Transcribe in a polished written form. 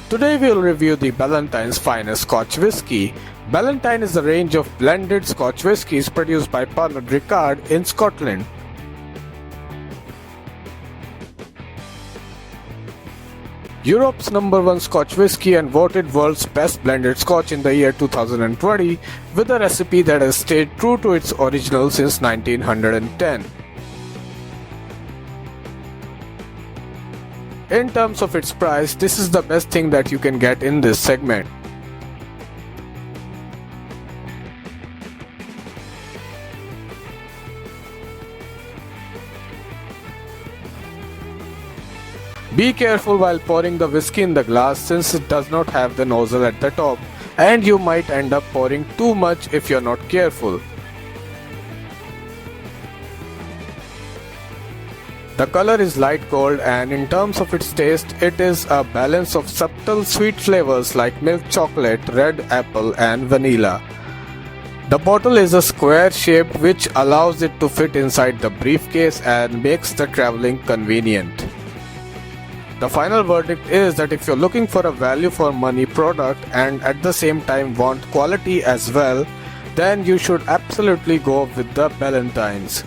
Today we will review the Ballentine's finest Scotch whisky. Ballantine is a range of blended Scotch whiskies produced by pernod Ricard in Scotland. Europe's #1 Scotch whisky and voted world's best blended Scotch in the year 2020, with a recipe that has stayed true to its original since 1910. In terms of its price, this is the best thing that you can get in this segment. Be careful while pouring the whiskey in the glass, since it does not have the nozzle at the top, and you might end up pouring too much if you're not careful. The color is light gold, and in terms of its taste, it is a balance of subtle sweet flavors like milk chocolate, red apple and vanilla. The bottle is a square shaped, which allows it to fit inside the briefcase and makes the traveling convenient. The final verdict is that if you're looking for a value for money product and at the same time want quality as well, then you should absolutely go with the Ballentines.